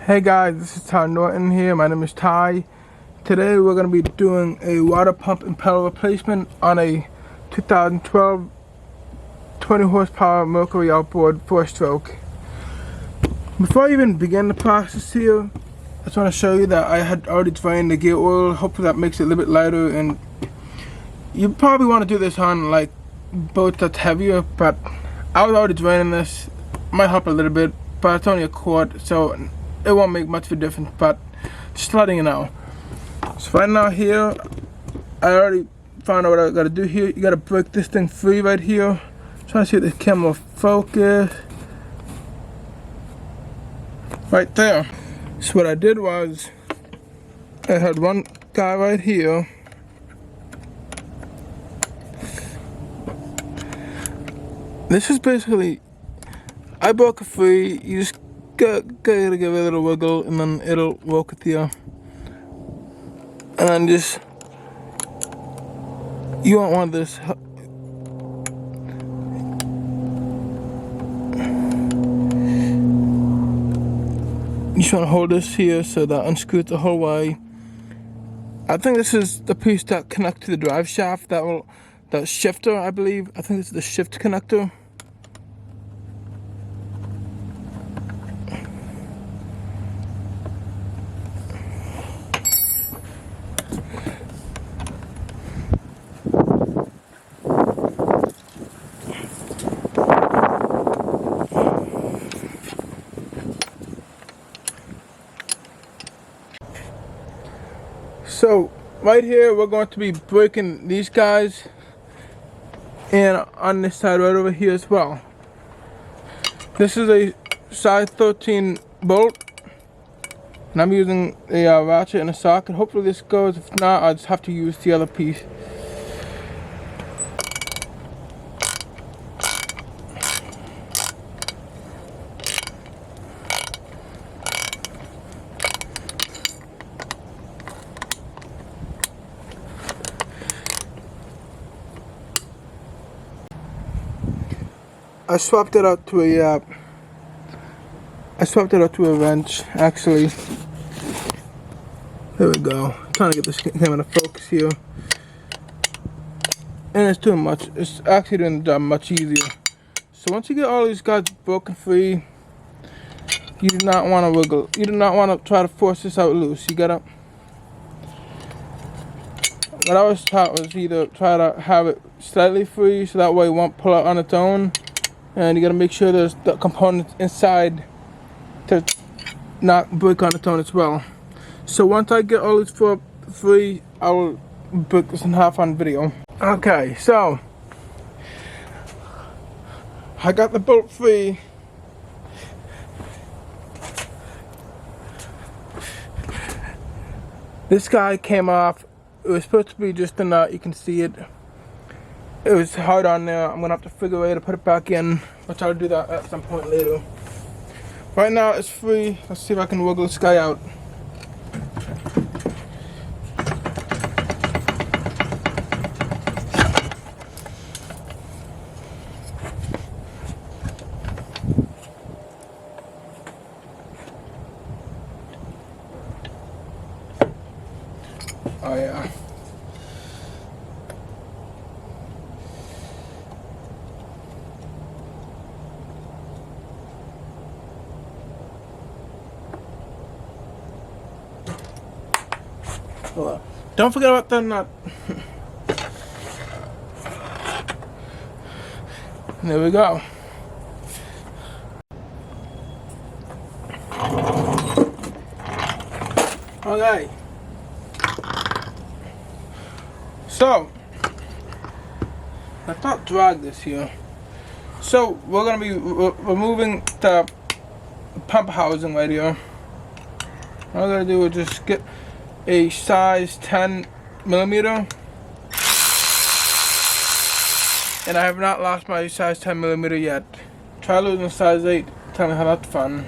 Hey guys, this is Ty Norton here. My name is Ty. Today we're going to be doing a water pump impeller replacement on a 2012 20 horsepower Mercury Outboard 4-stroke. Before I even begin the process here, I just want to show you that I had already drained the gear oil. Hopefully that makes it a little bit lighter, and you probably want to do this on like boats that's heavier, but I was already draining this. Might help a little bit, but it's only a quart, so it won't make much of a difference, but just letting you know. So right now here, I already found out what I gotta do here. You gotta break this thing free right here. Trying to see if the camera will focus. Right there. So what I did was, I had one guy right here. This is basically, I broke it free. You just gotta give it a little wiggle, and then it'll work with you. And then just, you won't want this. You just want to hold this here so that unscrews the whole way. I think this is the piece that connects to the drive shaft. That shifter, I believe. I think this is the shift connector. So right here we're going to be breaking these guys, and on this side right over here as well. This is a size 13 bolt, and I'm using a ratchet and a socket. Hopefully this goes. If not, I'll just have to use the other piece. I swapped it out to a wrench, actually. There we go. I'm trying to get this camera to focus here. And it's doing much. It's actually doing the job much easier. So once you get all these guys broken free, you do not want to wiggle. You do not want to try to force this out loose. You gotta. What I was taught was either try to have it slightly free, so that way it won't pull out on its own. And you gotta make sure there's the components inside to not break on its own as well. So once I get all these four free, I will break this in half on video. Okay, so I got the bolt free. This guy came off. It was supposed to be just a nut, you can see it. It was hard on there. I'm gonna have to figure a way to put it back in. I'll try to do that at some point later. Right now it's free. Let's see if I can wiggle this guy out. Oh yeah. Don't forget about the nut. There we go. Okay. So, let's not drag this here. So, we're going to be removing the pump housing right here. All I'm going to do is just get a size 10 millimeter, and I have not lost my size 10 millimeter yet. Try losing size 8, tell me how that's fun.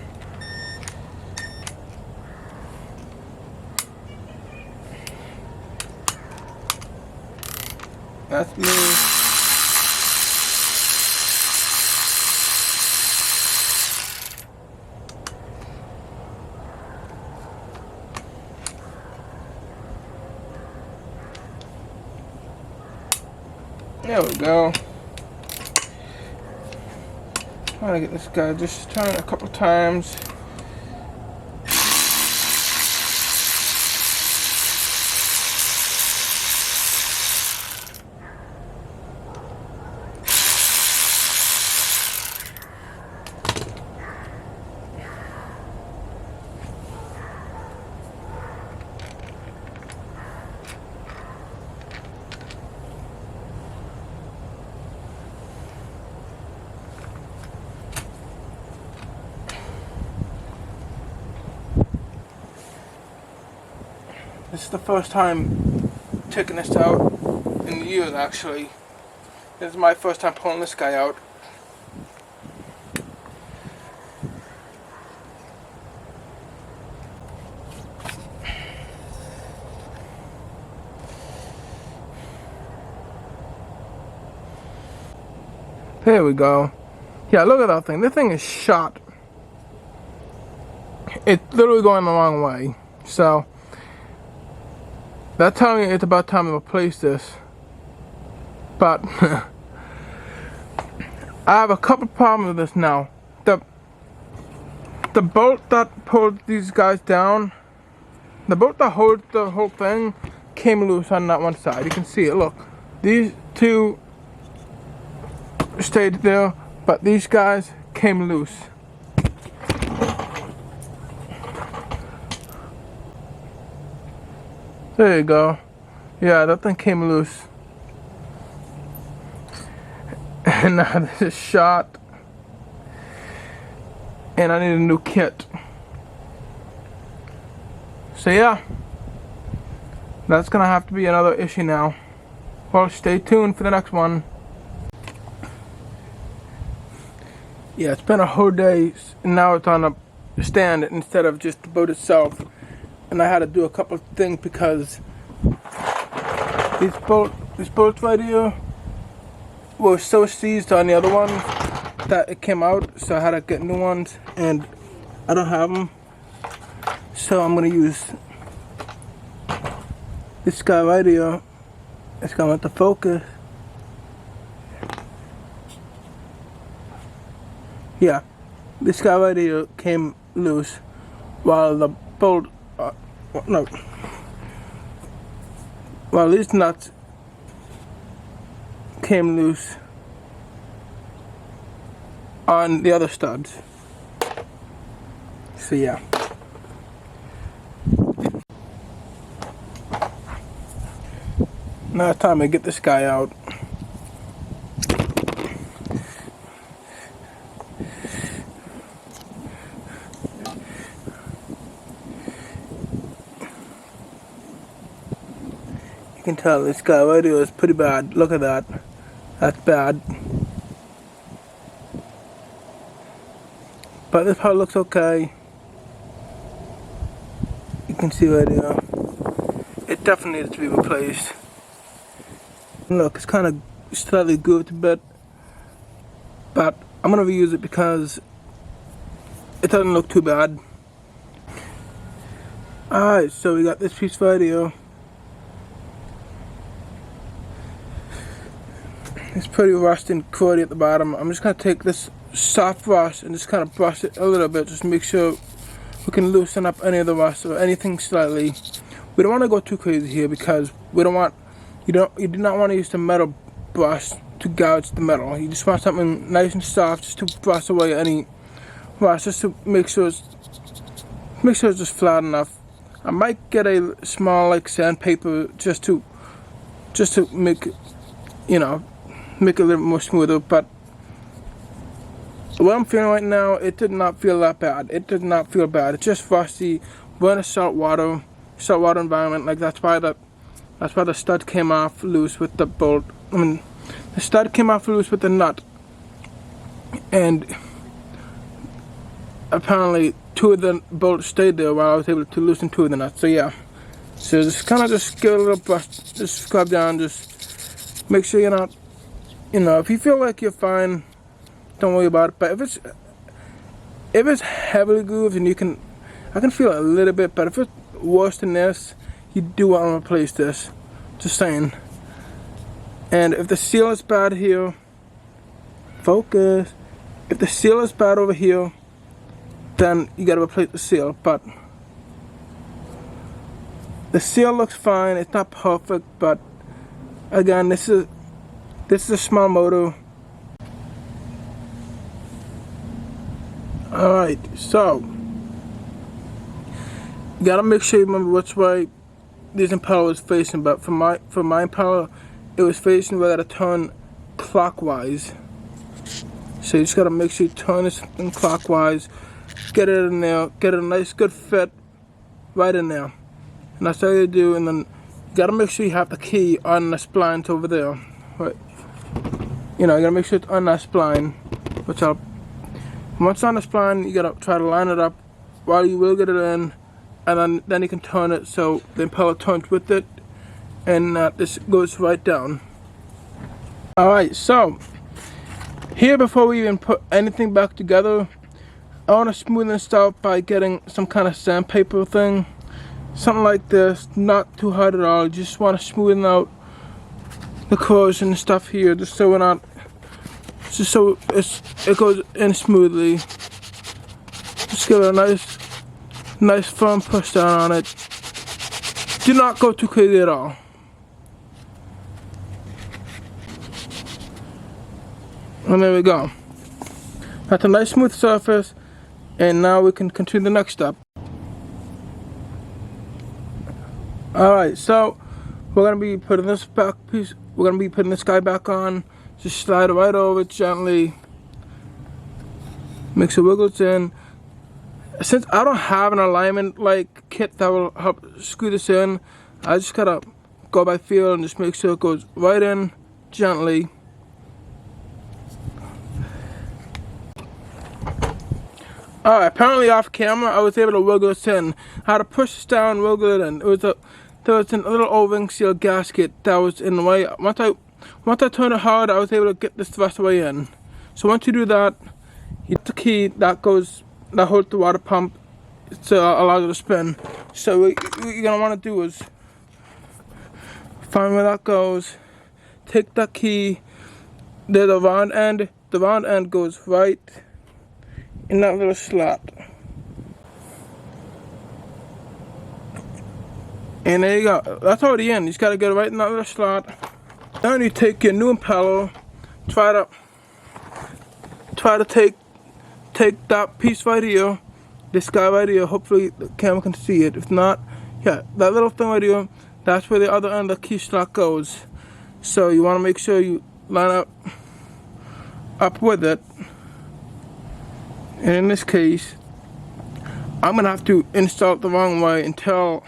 That's me. There we go. Trying to get this guy, just turn it a couple times. This is the first time taking this out in years, actually. This is my first time pulling this guy out. There we go. Yeah, look at that thing. This thing is shot. It's literally going the wrong way. So that's telling me it's about time to replace this. But I have a couple problems with this now. The bolt that pulled these guys down, the bolt that holds the whole thing, came loose on that one side. You can see it, look. These two stayed there, but these guys came loose. There you go. Yeah, that thing came loose. And now this is shot. And I need a new kit. So yeah, that's gonna have to be another issue now. Well, stay tuned for the next one. Yeah, it's been a whole day, and now it's on a stand instead of just the boat itself. And I had to do a couple of things because these bolts right here were so seized on the other ones that it came out, so I had to get new ones, and I don't have them. So I'm gonna use this guy right here. It's going to focus. Yeah, this guy right here came loose while the bolt, while these nuts came loose on the other studs. So yeah. Now it's time to get this guy out. You can tell this guy right here is pretty bad. Look at that. That's bad. But this part looks okay. You can see right here. It definitely needs to be replaced. Look, it's kind of slightly goofed a bit, but I'm gonna reuse it because it doesn't look too bad. Alright, so we got this piece right here. It's pretty rusty and cruddy at the bottom. I'm just gonna take this soft brush and just kind of brush it a little bit, just to make sure we can loosen up any of the rust or anything slightly. We don't want to go too crazy here because we don't want. You do not want to use the metal brush to gouge the metal. You just want something nice and soft, just to brush away any rust, just to make sure it's just flat enough. I might get a small like sandpaper just to make make it a little more smoother. But what I'm feeling right now, it did not feel that bad. It did not feel bad. It's just rusty. We're in a saltwater environment. Like that's why the stud came off loose with the bolt. I mean, the stud came off loose with the nut, and apparently two of the bolts stayed there while I was able to loosen two of the nuts. So yeah, so just kind of just give it a little brush, just scrub down, just make sure you're not, if you feel like you're fine, don't worry about it. But if it's heavily grooved and I can feel it a little bit, but if it's worse than this, you do want to replace this. Just saying. And if the seal is bad here, focus. If the seal is bad over here, then you gotta replace the seal. But the seal looks fine. It's not perfect, but again, this is a small motor. All right, so you gotta make sure you remember which way this impeller is facing. But for my impeller, it was facing where I gotta turn clockwise. So you just gotta make sure you turn this thing clockwise, get it in there, get a nice good fit right in there. And that's all you do. And then you gotta make sure you have the key on the splines over there. Right. You know, you gotta make sure it's on that spline. Which once it's on the spline, you gotta try to line it up while you will get it in, and then you can turn it so the impeller turns with it, and this goes right down. Alright, so here, before we even put anything back together, I want to smoothen this out by getting some kind of sandpaper thing. Something like this, not too hard at all. You just want to smoothen out the corrosion and stuff here, just so it goes in smoothly. Just give it a nice firm push down on it. Do not go too crazy at all. And there we go. That's a nice smooth surface, and now we can continue the next step. Alright, so we're gonna be putting this back piece, we're gonna be putting this guy back on. Just slide it right over gently. Make sure it wiggles in. Since I don't have an alignment like kit that will help screw this in, I just gotta go by feel and just make sure it goes right in gently. Alright, apparently off camera I was able to wiggle this in. I had to push this down, wiggle it in. There was a little O-ring seal gasket that was in the way. Once I turned it hard, I was able to get this the rest of the way in. So once you do that, you get the key that holds the water pump to allow it to spin. So what you're gonna want to do is find where that goes. Take that key. There's the round end. The round end goes right in that little slot. And there you go. That's already in. You just gotta get it right in that little slot. Then you take your new impeller. Try to take that piece right here. This guy right here. Hopefully the camera can see it. If not, yeah, that little thing right here. That's where the other end of the key slot goes. So you want to make sure you line up with it. And in this case, I'm gonna have to install it the wrong way until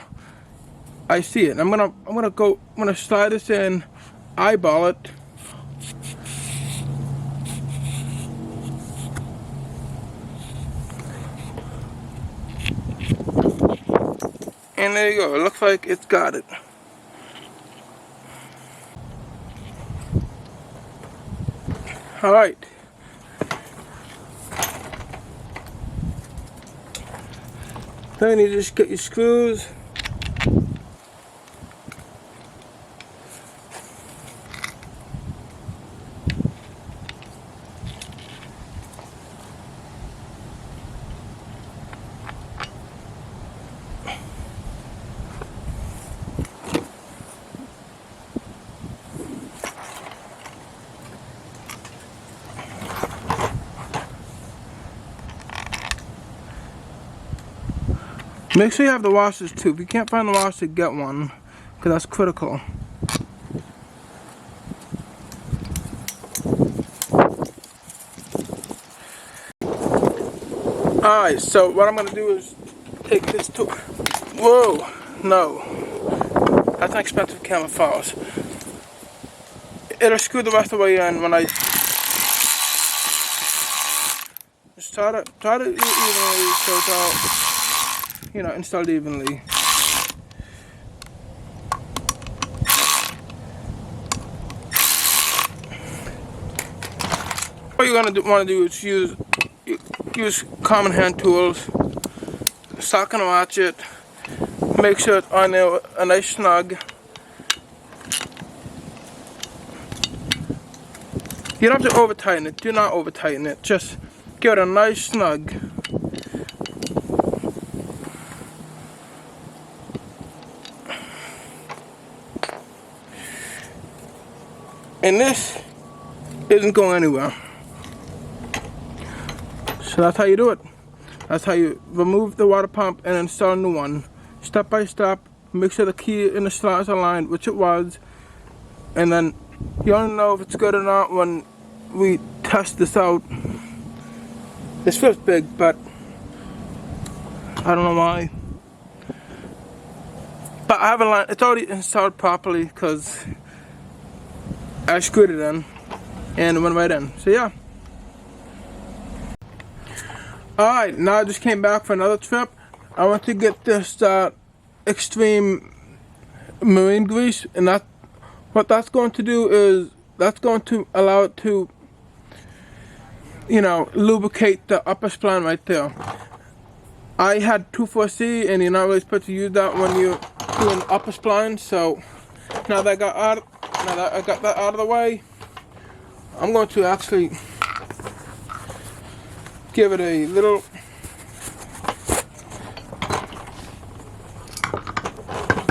I see it. I'm gonna slide this in, eyeball it. And there you go. It looks like it's got it. All right. Then you just get your screws. Make sure you have the washers too. If you can't find the washer, get one, because that's critical. Alright, so what I'm going to do is take this tool. Whoa, no. That's an expensive camera false. It'll screw the rest of the way in when I just try to do it evenly so it's all, you know, installed evenly. What you're gonna want to do is use common hand tools, sock and ratchet. Make sure it's on there a nice snug. You don't have to over tighten it. Do not over tighten it. Just give it a nice snug. And this isn't going anywhere. So that's how you do it. That's how you remove the water pump and install a new one. Step by step, make sure the key and the slot is aligned, which it was. And then you only know if it's good or not when we test this out. This feels big, but I don't know why. But I have a line, it's already installed properly because I screwed it in and it went right in. So yeah. Alright, now I just came back for another trip. I want to get this extreme marine grease, and what that's going to do is that's going to allow it to, you know, lubricate the upper spline right there. I had 2,4-C, and you're not really supposed to use that when you're doing upper spline. So now that I got that out of the way, I'm going to actually give it a little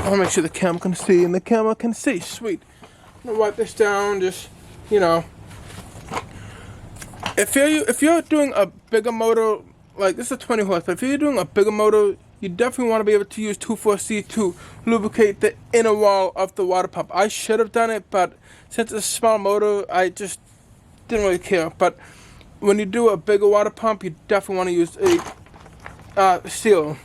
I'll make sure the camera can see, and the camera can see. Sweet. I'm gonna wipe this down. Just, you know, if you're doing a bigger motor, like this is a 20 horse, but if you're doing a bigger motor, you definitely want to be able to use 2,4-C to lubricate the inner wall of the water pump. I should have done it, but since it's a small motor, I just didn't really care. But when you do a bigger water pump, you definitely want to use a seal.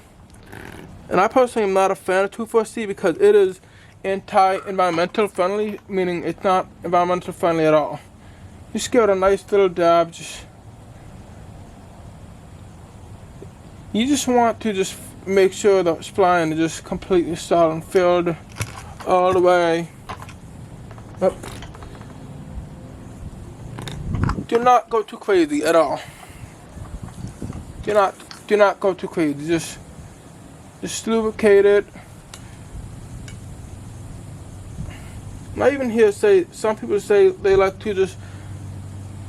And I personally am not a fan of 2,4-C because it is anti-environmental friendly, meaning it's not environmental friendly at all. Just give it a nice little dab. You just want to just make sure the spline is just completely solid and filled all the way up. Do not go too crazy at all. Do not go too crazy. Just lubricate it. I even hear some people say they like to just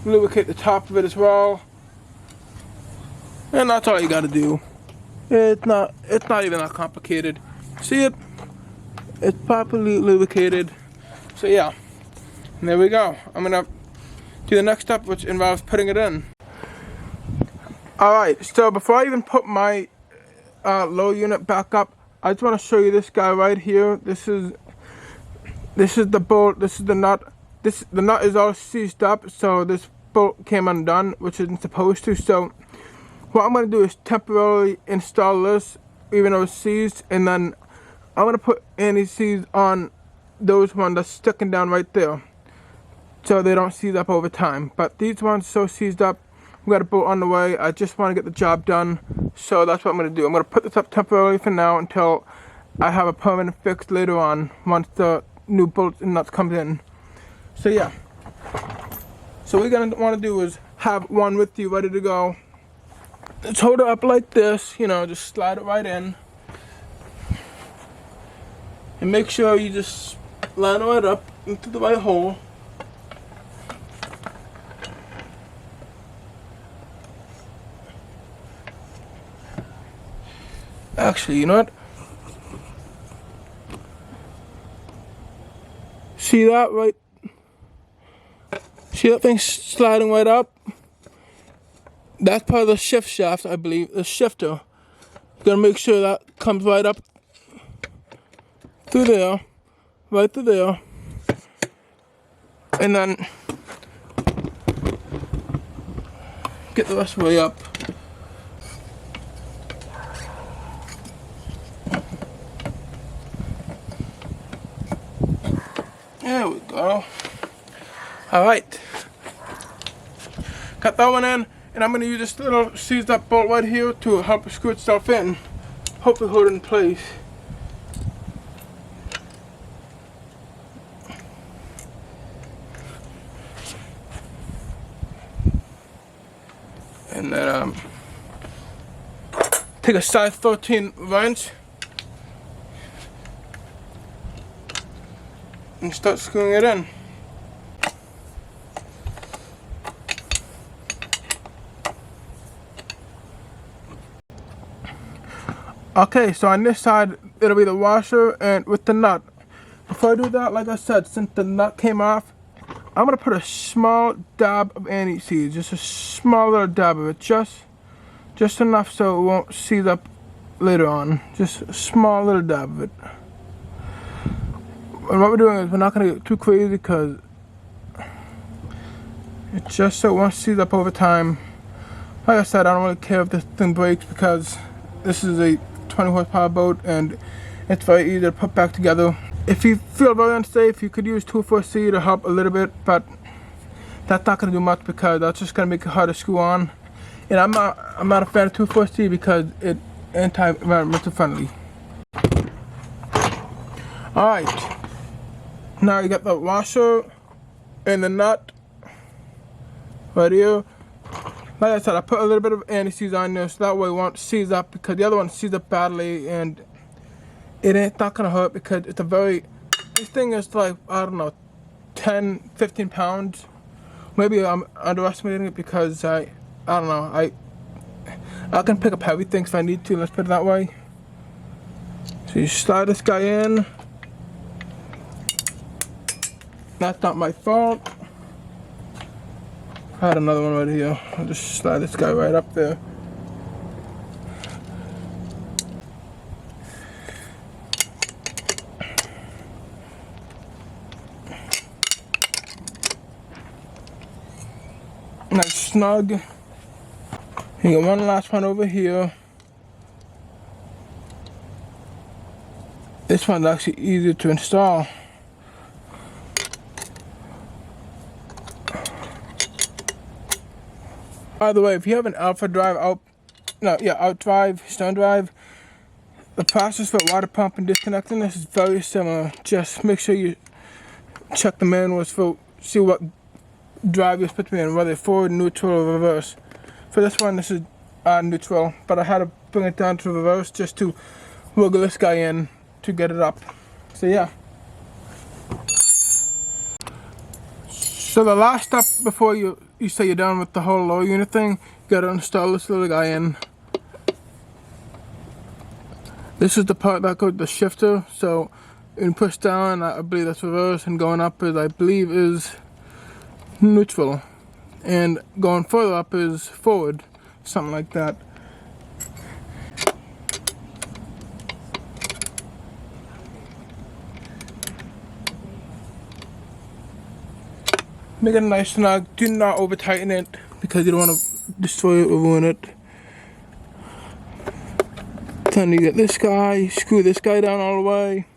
lubricate the top of it as well. And that's all you gotta do. It's not even that complicated. See it? It's properly lubricated. So yeah. And there we go. I'm gonna do the next step, which involves putting it in. Alright, so before I even put my low unit back up, I just want to show you this guy right here. This is the bolt. This is the nut. The nut is all seized up, so this bolt came undone, which isn't supposed to. So what I'm going to do is temporarily install this, even though it's seized, and then I'm going to put anti-seize on those ones that's sticking down right there, so they don't seize up over time. But these ones so seized up, we got a bolt on the way. I just want to get the job done, so that's what I'm going to do. I'm going to put this up temporarily for now until I have a permanent fix later on, once the new bolts and nuts comes in. So yeah. So what we're going to want to do is have one with you ready to go. Let's hold it up like this, you know, just slide it right in. And make sure you just line it right up into the right hole. Actually, you know what? See that right? See that thing sliding right up? That's part of the shift shaft, I believe, the shifter. Gonna make sure that comes right up through there, right through there. And then get the rest of the way up. There we go. Alright. Got that one in, and I'm going to use this little seized up bolt right here to help screw itself in. Hopefully hold it in place. And then take a size 13 wrench and start screwing it in. Okay, so on this side, it'll be the washer and with the nut. Before I do that, like I said, since the nut came off, I'm gonna put a small dab of anti-seize, just a small little dab of it, just enough so it won't seize up later on. Just a small little dab of it. And what we're doing is we're not gonna get too crazy because it's just so it won't seize up over time. Like I said, I don't really care if this thing breaks because this is a 20 horsepower boat and it's very easy to put back together. If you feel very unsafe, you could use 2,4-C to help a little bit, but that's not going to do much because that's just going to make it hard to screw on. And I'm not a fan of 2,4-C because it's anti-environmental friendly. Alright, now you got the washer and the nut right here. Like I said, I put a little bit of anti-seize on there so that way it won't seize up because the other one seized up badly and it ain't not gonna hurt because it's a very, this thing is like, I don't know, 10, 15 pounds. Maybe I'm underestimating it because I don't know, I can pick up heavy things if I need to, let's put it that way. So you slide this guy in. That's not my fault. I had another one right here. I'll just slide this guy right up there. Nice snug. You got one last one over here. This one's actually easier to install. By the way, if you have an alpha drive, out drive, stern drive, the process for water pump and disconnecting this is very similar. Just make sure you check the manuals for see what drive you're supposed to be in, whether forward, neutral, or reverse. For this one, this is neutral, but I had to bring it down to reverse just to wiggle this guy in to get it up. So yeah. So the last step before you say you're done with the whole lower unit thing, you gotta install this little guy in. This is the part that goes the shifter, so you can push down, I believe that's reverse, and going up is, I believe, is neutral. And going further up is forward, something like that. Make it nice snug. Do not over tighten it because you don't want to destroy it or ruin it. Then you get this guy, screw this guy down all the way.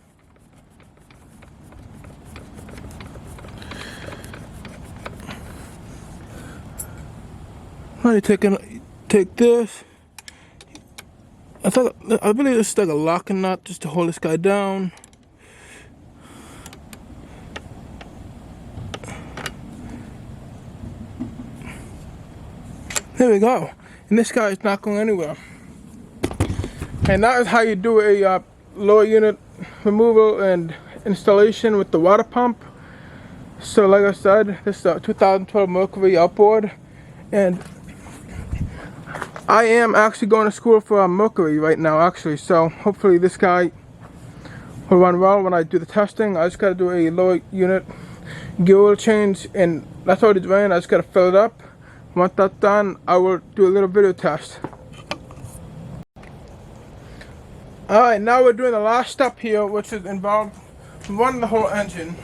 Now you take this. I believe this is like a locking nut just to hold this guy down. There we go. And this guy is not going anywhere. And that is how you do a lower unit removal and installation with the water pump. So like I said, this is a 2012 Mercury Outboard. And I am actually going to school for Mercury right now, actually. So hopefully this guy will run well when I do the testing. I just got to do a lower unit gear oil change, and that's already drained. I just got to fill it up. Once that's done, I will do a little video test. Alright, now we're doing the last step here, which is involved running the whole engine.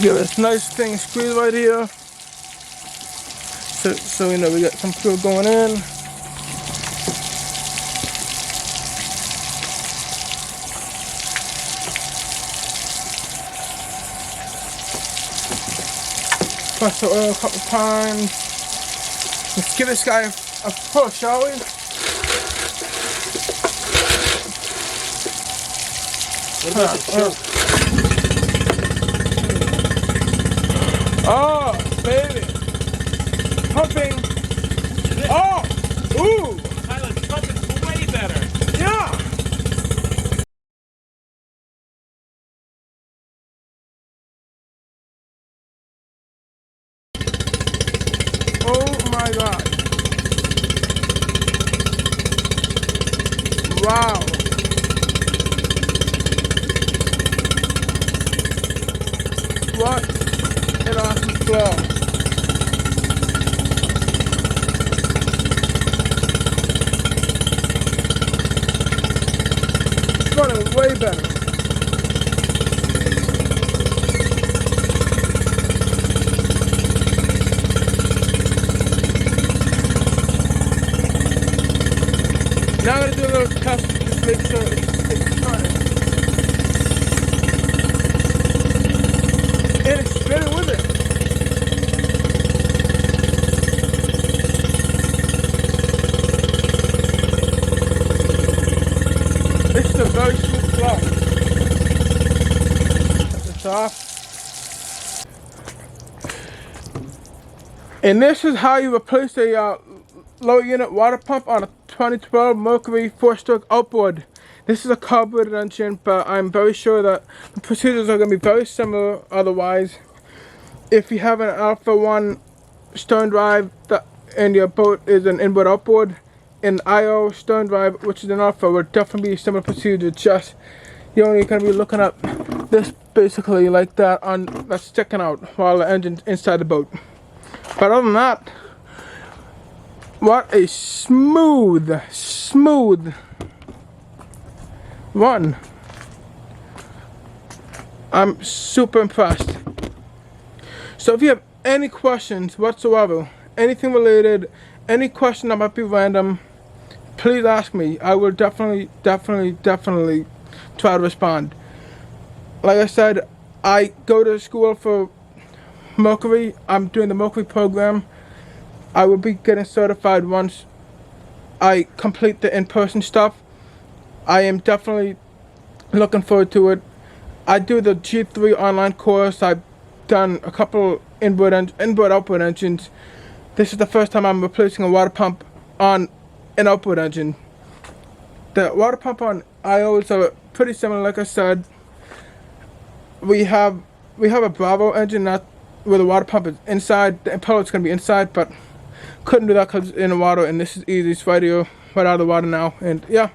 Get this nice thing squeezed right here. So you know we got some fluid going in. Press the oil a couple times. Let's give this guy a push, shall we? What about the choke? Oh, baby. Pumping. Oh, ooh. Tyler's pumping's way better. Yeah. Oh my God. Wow. What an awesome flow. It's running way better. Now I'm going to do a little test to just make sure it's running. And it's spinning with it. This is a very smooth flow. It's off. And this is how you replace a low unit water pump on a 2012 Mercury 4-stroke outboard. This is a carbureted engine, but I'm very sure that the procedures are going to be very similar otherwise. If you have an Alpha 1 stern drive and your boat is an inboard outboard, an IO stern drive, which is an Alpha, would definitely be a similar procedure. Just you're only going to be looking at this basically like that that's sticking out while the engine's inside the boat. But other than that, what a smooth run. I'm super impressed. So if you have any questions whatsoever, anything related, any question that might be random, please ask me. I will definitely try to respond. Like I said, I go to school for Mercury. I'm doing the Mercury program. I will be getting certified once I complete the in-person stuff. I am definitely looking forward to it. I do the G3 online course. I've done a couple inboard outboard engines. This is the first time I'm replacing a water pump on an outboard engine. The water pump on IOs are pretty similar. Like I said, we have a Bravo engine where the water pump is inside. The impeller is going to be inside, but couldn't do that because it's in the water, and this is easy. It's right here, right out of the water now. And yeah,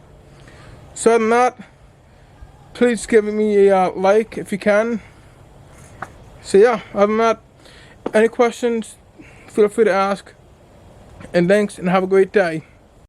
so other than that, please give me a like if you can. So yeah, other than that, any questions, feel free to ask. And thanks, and have a great day.